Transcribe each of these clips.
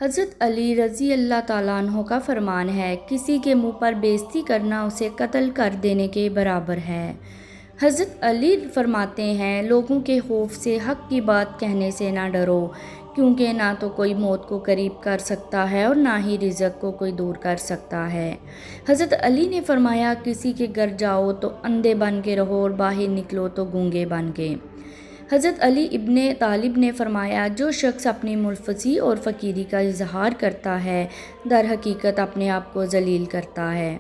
حضرت علی رضی اللہ تعالیٰ عنہ کا فرمان ہے، کسی کے منہ پر بےزتی کرنا اسے قتل کر دینے کے برابر ہے۔ حضرت علی فرماتے ہیں، لوگوں کے خوف سے حق کی بات کہنے سے نہ ڈرو، کیونکہ نہ تو کوئی موت کو قریب کر سکتا ہے اور نہ ہی رزق کو کوئی دور کر سکتا ہے۔ حضرت علی نے فرمایا، کسی کے گھر جاؤ تو اندھے بن کے رہو اور باہر نکلو تو گونگے بن کے۔ حضرت علی ابن طالب نے فرمایا، جو شخص اپنی ملفظی اور فقیری کا اظہار کرتا ہے، در حقیقت اپنے آپ کو ذلیل کرتا ہے۔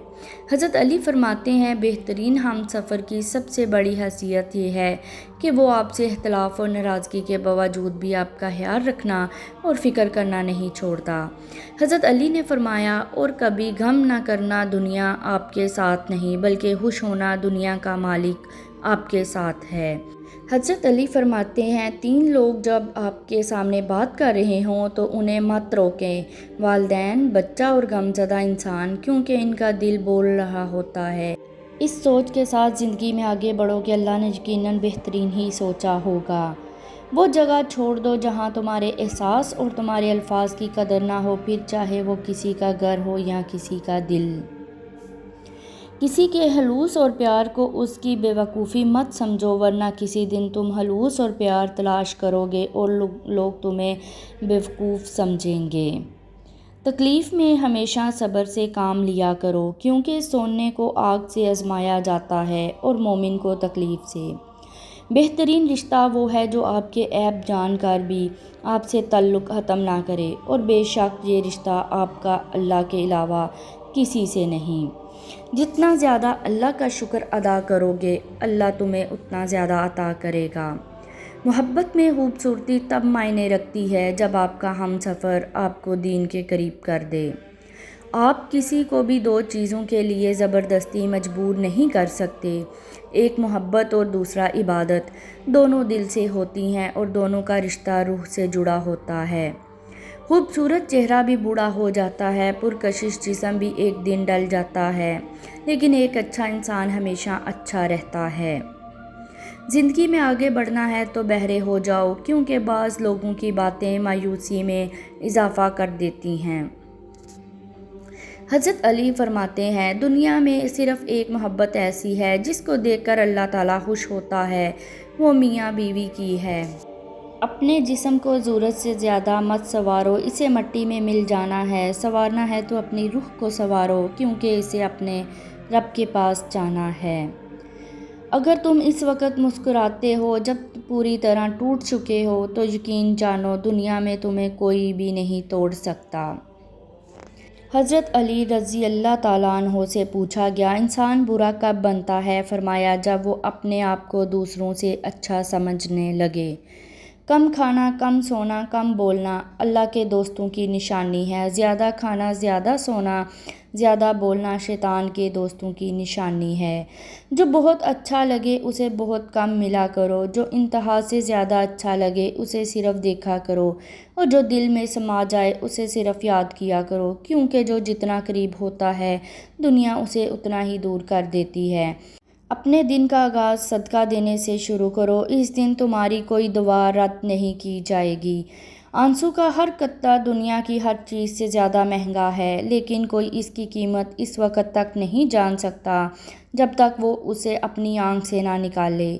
حضرت علی فرماتے ہیں، بہترین ہم سفر کی سب سے بڑی حیثیت یہ ہے کہ وہ آپ سے اختلاف اور ناراضگی کے باوجود بھی آپ کا خیال رکھنا اور فکر کرنا نہیں چھوڑتا۔ حضرت علی نے فرمایا، اور کبھی غم نہ کرنا، دنیا آپ کے ساتھ نہیں بلکہ خوش ہونا دنیا کا مالک آپ کے ساتھ ہے۔ حضرت علی فرماتے ہیں، 3 لوگ جب آپ کے سامنے بات کر رہے ہوں تو انہیں مت روکیں، والدین، بچہ اور غمزدہ انسان، کیونکہ ان کا دل بول رہا ہوتا ہے۔ اس سوچ کے ساتھ زندگی میں آگے بڑھو کہ اللہ نے یقیناً بہترین ہی سوچا ہوگا۔ وہ جگہ چھوڑ دو جہاں تمہارے احساس اور تمہارے الفاظ کی قدر نہ ہو، پھر چاہے وہ کسی کا گھر ہو یا کسی کا دل۔ کسی کے خلوص اور پیار کو اس کی بے وقوفی مت سمجھو، ورنہ کسی دن تم خلوص اور پیار تلاش کرو گے اور لوگ تمہیں بے وقوف سمجھیں گے۔ تکلیف میں ہمیشہ صبر سے کام لیا کرو، کیونکہ سونے کو آگ سے آزمایا جاتا ہے اور مومن کو تکلیف سے۔ بہترین رشتہ وہ ہے جو آپ کے عیب جان کر بھی آپ سے تعلق ختم نہ کرے، اور بے شک یہ رشتہ آپ کا اللہ کے علاوہ کسی سے نہیں۔ جتنا زیادہ اللہ کا شکر ادا کرو گے، اللہ تمہیں اتنا زیادہ عطا کرے گا۔ محبت میں خوبصورتی تب معنی رکھتی ہے جب آپ کا ہم سفر آپ کو دین کے قریب کر دے۔ آپ کسی کو بھی 2 چیزوں کے لیے زبردستی مجبور نہیں کر سکتے، ایک محبت اور دوسرا عبادت۔ دونوں دل سے ہوتی ہیں اور دونوں کا رشتہ روح سے جڑا ہوتا ہے۔ خوبصورت چہرہ بھی بوڑھا ہو جاتا ہے، پرکشش جسم بھی ایک دن ڈل جاتا ہے، لیکن ایک اچھا انسان ہمیشہ اچھا رہتا ہے۔ زندگی میں آگے بڑھنا ہے تو بہرے ہو جاؤ، کیونکہ بعض لوگوں کی باتیں مایوسی میں اضافہ کر دیتی ہیں۔ حضرت علی فرماتے ہیں، دنیا میں صرف ایک محبت ایسی ہے جس کو دیکھ کر اللہ تعالیٰ خوش ہوتا ہے، وہ میاں بیوی کی ہے۔ اپنے جسم کو ضرورت سے زیادہ مت سنوارو، اسے مٹی میں مل جانا ہے۔ سنوارنا ہے تو اپنی روح کو سنوارو، کیونکہ اسے اپنے رب کے پاس جانا ہے۔ اگر تم اس وقت مسکراتے ہو جب پوری طرح ٹوٹ چکے ہو، تو یقین جانو دنیا میں تمہیں کوئی بھی نہیں توڑ سکتا۔ حضرت علی رضی اللہ تعالیٰ عنہ سے پوچھا گیا، انسان برا کب بنتا ہے؟ فرمایا، جب وہ اپنے آپ کو دوسروں سے اچھا سمجھنے لگے۔ کم کھانا، کم سونا، کم بولنا اللہ کے دوستوں کی نشانی ہے۔ زیادہ کھانا، زیادہ سونا، زیادہ بولنا شیطان کے دوستوں کی نشانی ہے۔ جو بہت اچھا لگے اسے بہت کم ملا کرو، جو انتہا سے زیادہ اچھا لگے اسے صرف دیکھا کرو، اور جو دل میں سما جائے اسے صرف یاد کیا کرو، کیونکہ جو جتنا قریب ہوتا ہے دنیا اسے اتنا ہی دور کر دیتی ہے۔ اپنے دن کا آغاز صدقہ دینے سے شروع کرو، اس دن تمہاری کوئی دعا رد نہیں کی جائے گی۔ آنسو کا ہر قطرہ دنیا کی ہر چیز سے زیادہ مہنگا ہے، لیکن کوئی اس کی قیمت اس وقت تک نہیں جان سکتا جب تک وہ اسے اپنی آنکھ سے نہ نکالے۔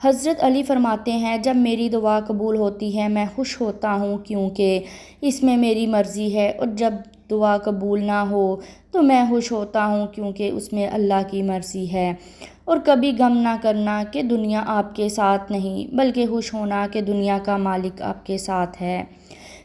حضرت علی فرماتے ہیں، جب میری دعا قبول ہوتی ہے میں خوش ہوتا ہوں، کیونکہ اس میں میری مرضی ہے، اور جب دعا قبول نہ ہو تو میں خوش ہوتا ہوں، کیونکہ اس میں اللہ کی مرضی ہے۔ اور کبھی غم نہ کرنا کہ دنیا آپ کے ساتھ نہیں، بلکہ خوش ہونا کہ دنیا کا مالک آپ کے ساتھ ہے۔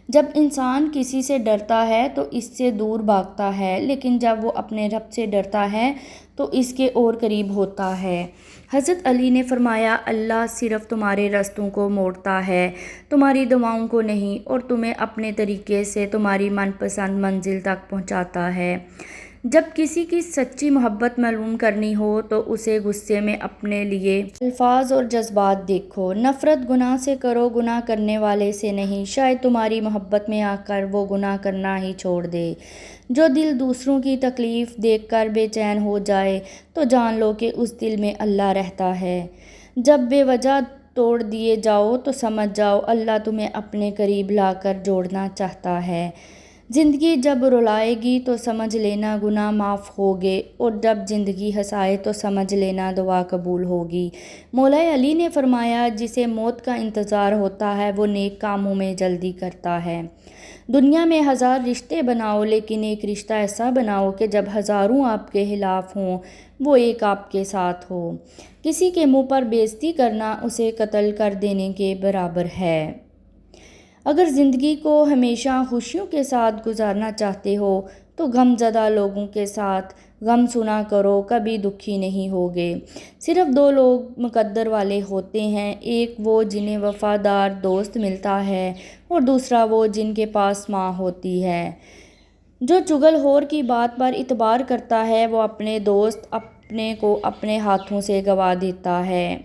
جب انسان کسی سے ڈرتا ہے تو اس سے دور بھاگتا ہے، لیکن جب وہ اپنے رب سے ڈرتا ہے تو اس کے اور قریب ہوتا ہے۔ حضرت علی نے فرمایا، اللہ صرف تمہارے رستوں کو موڑتا ہے، تمہاری دعاؤں کو نہیں، اور تمہیں اپنے طریقے سے تمہاری من پسند منزل تک پہنچاتا ہے۔ جب کسی کی سچی محبت معلوم کرنی ہو تو اسے غصے میں اپنے لیے الفاظ اور جذبات دیکھو۔ نفرت گناہ سے کرو، گناہ کرنے والے سے نہیں، شاید تمہاری محبت میں آ کر وہ گناہ کرنا ہی چھوڑ دے۔ جو دل دوسروں کی تکلیف دیکھ کر بے چین ہو جائے تو جان لو کہ اس دل میں اللہ رہتا ہے۔ جب بے وجہ توڑ دیے جاؤ تو سمجھ جاؤ اللہ تمہیں اپنے قریب لا کر جوڑنا چاہتا ہے۔ زندگی جب رلائے گی تو سمجھ لینا گناہ معاف ہوگے، اور جب زندگی ہنسائے تو سمجھ لینا دعا قبول ہوگی۔ مولا علی نے فرمایا، جسے موت کا انتظار ہوتا ہے وہ نیک کاموں میں جلدی کرتا ہے۔ دنیا میں 1000 رشتے بناؤ، لیکن ایک رشتہ ایسا بناؤ کہ جب ہزاروں آپ کے خلاف ہوں وہ ایک آپ کے ساتھ ہو۔ کسی کے منہ پر بے عزتی کرنا اسے قتل کر دینے کے برابر ہے۔ اگر زندگی کو ہمیشہ خوشیوں کے ساتھ گزارنا چاہتے ہو تو غم زدہ لوگوں کے ساتھ غم سنا کرو، کبھی دکھی نہیں ہوگے۔ صرف 2 لوگ مقدر والے ہوتے ہیں، ایک وہ جنہیں وفادار دوست ملتا ہے اور دوسرا وہ جن کے پاس ماں ہوتی ہے۔ جو چغل خور کی بات پر اعتبار کرتا ہے وہ اپنے دوست اپنے کو اپنے ہاتھوں سے گنوا دیتا ہے۔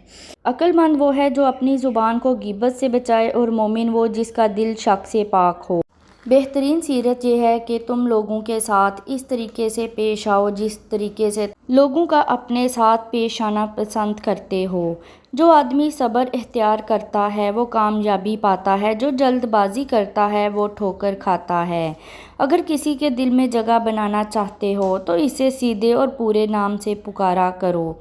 عقل مند وہ ہے جو اپنی زبان کو غیبت سے بچائے، اور مومن وہ جس کا دل شک سے پاک ہو۔ بہترین سیرت یہ ہے کہ تم لوگوں کے ساتھ اس طریقے سے پیش آؤ جس طریقے سے لوگوں کا اپنے ساتھ پیش آنا پسند کرتے ہو۔ جو آدمی صبر اختیار کرتا ہے وہ کامیابی پاتا ہے، جو جلد بازی کرتا ہے وہ ٹھوکر کھاتا ہے۔ اگر کسی کے دل میں جگہ بنانا چاہتے ہو تو اسے سیدھے اور پورے نام سے پکارا کرو۔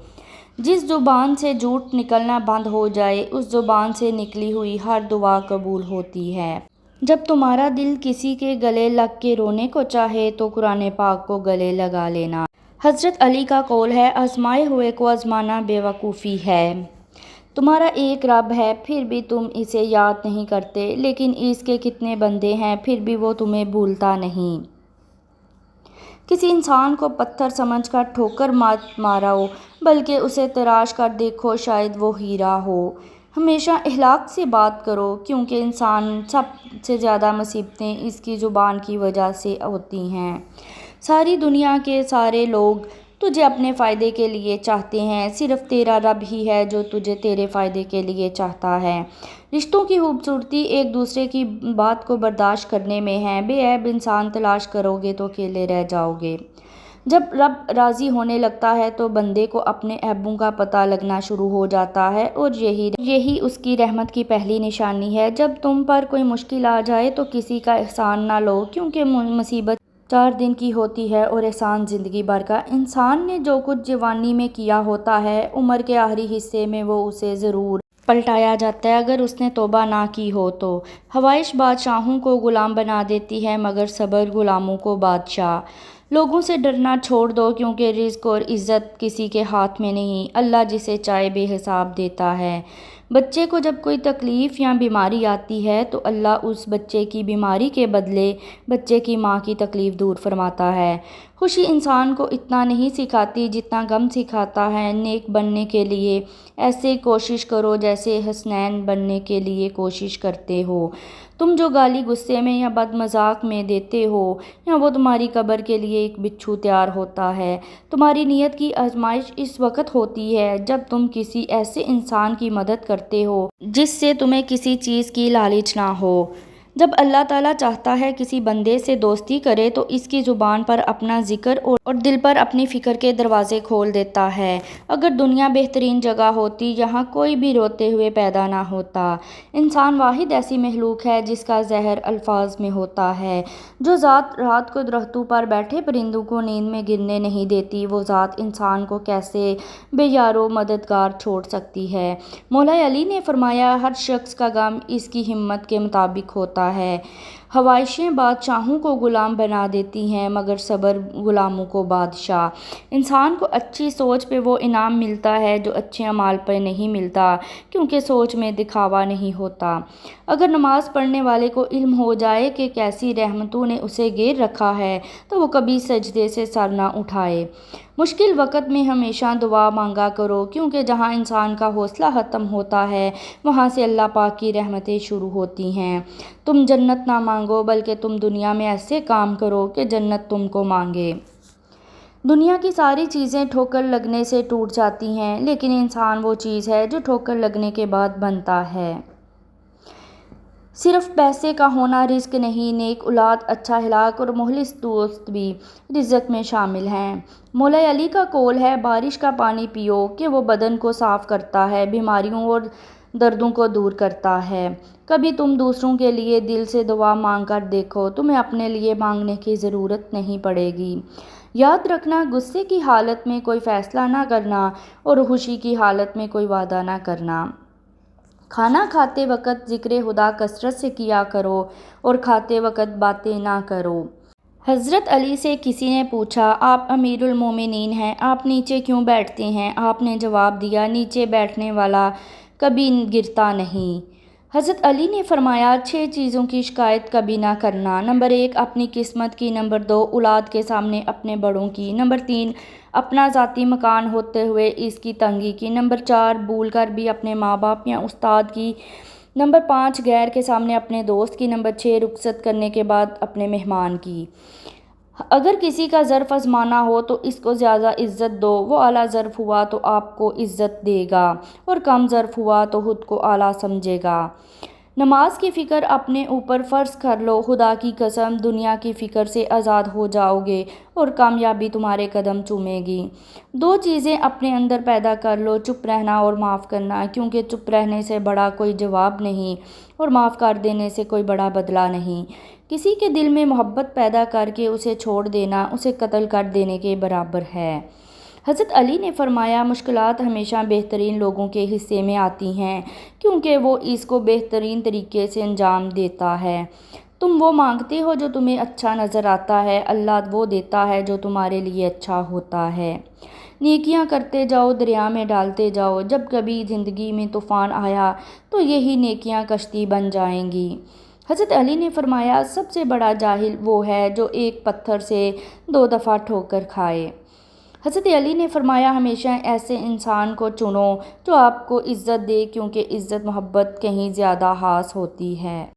جس زبان سے جھوٹ نکلنا بند ہو جائے اس زبان سے نکلی ہوئی ہر دعا قبول ہوتی ہے۔ جب تمہارا دل کسی کے گلے لگ کے رونے کو چاہے تو قرآن پاک کو گلے لگا لینا۔ حضرت علی کا قول ہے، آزمائے ہوئے کو آزمانا بے وقوفی ہے۔ تمہارا ایک رب ہے پھر بھی تم اسے یاد نہیں کرتے، لیکن اس کے کتنے بندے ہیں پھر بھی وہ تمہیں بھولتا نہیں۔ کسی انسان کو پتھر سمجھ کر ٹھوکر مت مارو، بلکہ اسے تراش کر دیکھو، شاید وہ ہیرا ہو۔ ہمیشہ اخلاق سے بات کرو، کیونکہ انسان سب سے زیادہ مصیبتیں اس کی زبان کی وجہ سے ہوتی ہیں۔ ساری دنیا کے سارے لوگ تجھے اپنے فائدے کے لیے چاہتے ہیں، صرف تیرا رب ہی ہے جو تجھے تیرے فائدے کے لیے چاہتا ہے۔ رشتوں کی خوبصورتی ایک دوسرے کی بات کو برداشت کرنے میں ہے۔ بے عیب انسان تلاش کرو گے تو اکیلے رہ جاؤ گے۔ جب رب راضی ہونے لگتا ہے تو بندے کو اپنے عیبوں کا پتہ لگنا شروع ہو جاتا ہے، اور یہی اس کی رحمت کی پہلی نشانی ہے۔ جب تم پر کوئی مشکل آ جائے تو کسی کا احسان نہ لو، کیونکہ مصیبت 4 دن کی ہوتی ہے اور احسان زندگی بھر کا۔ انسان نے جو کچھ جوانی میں کیا ہوتا ہے عمر کے آخری حصے میں وہ اسے ضرور پلٹایا جاتا ہے، اگر اس نے توبہ نہ کی ہو تو۔ خواہش بادشاہوں کو غلام بنا دیتی ہے مگر صبر غلاموں کو بادشاہ۔ لوگوں سے ڈرنا چھوڑ دو، کیونکہ رزق اور عزت کسی کے ہاتھ میں نہیں، اللہ جسے چاہے بے حساب دیتا ہے۔ بچے کو جب کوئی تکلیف یا بیماری آتی ہے تو اللہ اس بچے کی بیماری کے بدلے بچے کی ماں کی تکلیف دور فرماتا ہے۔ خوشی انسان کو اتنا نہیں سکھاتی جتنا غم سکھاتا ہے۔ نیک بننے کے لیے ایسے کوشش کرو جیسے حسنین بننے کے لیے کوشش کرتے ہو۔ تم جو گالی غصے میں یا بد مذاق میں دیتے ہو یا وہ تمہاری قبر کے لیے ایک بچھو تیار ہوتا ہے۔ تمہاری نیت کی آزمائش اس وقت ہوتی ہے جب تم کسی ایسے انسان کی مدد کرتے ہو جس سے تمہیں کسی چیز کی لالچ نہ ہو۔ جب اللہ تعالیٰ چاہتا ہے کسی بندے سے دوستی کرے تو اس کی زبان پر اپنا ذکر اور دل پر اپنی فکر کے دروازے کھول دیتا ہے۔ اگر دنیا بہترین جگہ ہوتی جہاں کوئی بھی روتے ہوئے پیدا نہ ہوتا۔ انسان واحد ایسی مخلوق ہے جس کا زہر الفاظ میں ہوتا ہے۔ جو ذات رات کو درختوں پر بیٹھے پرندوں کو نیند میں گرنے نہیں دیتی، وہ ذات انسان کو کیسے بے یار و مددگار چھوڑ سکتی ہے۔ مولا علی نے فرمایا، ہر شخص کا غم اس کی ہمت کے مطابق ہوتا ہے۔ خواہشیں بادشاہوں کو غلام بنا دیتی ہیں مگر صبر غلاموں کو بادشاہ۔ انسان کو اچھی سوچ پہ وہ انعام ملتا ہے جو اچھے اعمال پہ نہیں ملتا، کیونکہ سوچ میں دکھاوا نہیں ہوتا۔ اگر نماز پڑھنے والے کو علم ہو جائے کہ کیسی رحمتوں نے اسے گھیر رکھا ہے تو وہ کبھی سجدے سے سر نہ اٹھائے۔ مشکل وقت میں ہمیشہ دعا مانگا کرو، کیونکہ جہاں انسان کا حوصلہ ختم ہوتا ہے وہاں سے اللہ پاک کی رحمتیں شروع ہوتی ہیں۔ تم جنت نہ مانگو بلکہ تم دنیا میں ایسے کام کرو کہ جنت تم کو مانگے۔ دنیا کی ساری چیزیں ٹھوکر لگنے سے ٹوٹ جاتی ہیں، لیکن انسان وہ چیز ہے جو ٹھوکر لگنے کے بعد بنتا ہے۔ صرف پیسے کا ہونا رزق نہیں، نیک اولاد، اچھا اخلاق اور مخلص دوست بھی رزق میں شامل ہیں۔ مولا علی کا قول ہے، بارش کا پانی پیو کہ وہ بدن کو صاف کرتا ہے، بیماریوں اور دردوں کو دور کرتا ہے۔ کبھی تم دوسروں کے لیے دل سے دعا مانگ کر دیکھو، تمہیں اپنے لیے مانگنے کی ضرورت نہیں پڑے گی۔ یاد رکھنا، غصے کی حالت میں کوئی فیصلہ نہ کرنا اور خوشی کی حالت میں کوئی وعدہ نہ کرنا۔ کھانا کھاتے وقت ذکر خدا کثرت سے کیا کرو اور کھاتے وقت باتیں نہ کرو۔ حضرت علی سے کسی نے پوچھا، آپ امیر المومنین ہیں، آپ نیچے کیوں بیٹھتے ہیں؟ آپ نے جواب دیا، نیچے بیٹھنے والا کبھی گرتا نہیں۔ حضرت علی نے فرمایا، 6 چیزوں کی شکایت کبھی نہ کرنا۔ نمبر 1، اپنی قسمت کی۔ نمبر 2، اولاد کے سامنے اپنے بڑوں کی۔ نمبر 3، اپنا ذاتی مکان ہوتے ہوئے اس کی تنگی کی۔ نمبر 4، بھول کر بھی اپنے ماں باپ یا استاد کی۔ نمبر 5، غیر کے سامنے اپنے دوست کی۔ نمبر 6، رخصت کرنے کے بعد اپنے مہمان کی۔ اگر کسی کا ظرف آزمانا ہو تو اس کو زیادہ عزت دو، وہ اعلیٰ ظرف ہوا تو آپ کو عزت دے گا اور کم ظرف ہوا تو خود کو اعلیٰ سمجھے گا۔ نماز کی فکر اپنے اوپر فرض کر لو، خدا کی قسم دنیا کی فکر سے آزاد ہو جاؤ گے اور کامیابی تمہارے قدم چومے گی۔ 2 چیزیں اپنے اندر پیدا کر لو، چپ رہنا اور معاف کرنا، کیونکہ چپ رہنے سے بڑا کوئی جواب نہیں اور معاف کر دینے سے کوئی بڑا بدلہ نہیں۔ کسی کے دل میں محبت پیدا کر کے اسے چھوڑ دینا اسے قتل کر دینے کے برابر ہے۔ حضرت علی نے فرمایا، مشکلات ہمیشہ بہترین لوگوں کے حصے میں آتی ہیں کیونکہ وہ اس کو بہترین طریقے سے انجام دیتا ہے۔ تم وہ مانگتے ہو جو تمہیں اچھا نظر آتا ہے، اللہ وہ دیتا ہے جو تمہارے لیے اچھا ہوتا ہے۔ نیکیاں کرتے جاؤ، دریا میں ڈالتے جاؤ، جب کبھی زندگی میں طوفان آیا تو یہی نیکیاں کشتی بن جائیں گی۔ حضرت علی نے فرمایا، سب سے بڑا جاہل وہ ہے جو ایک پتھر سے 2 دفعہ ٹھوکر کھائے۔ حضرت علی نے فرمایا، ہمیشہ ایسے انسان کو چنو جو آپ کو عزت دے، کیونکہ عزت محبت کہیں زیادہ خاص ہوتی ہے۔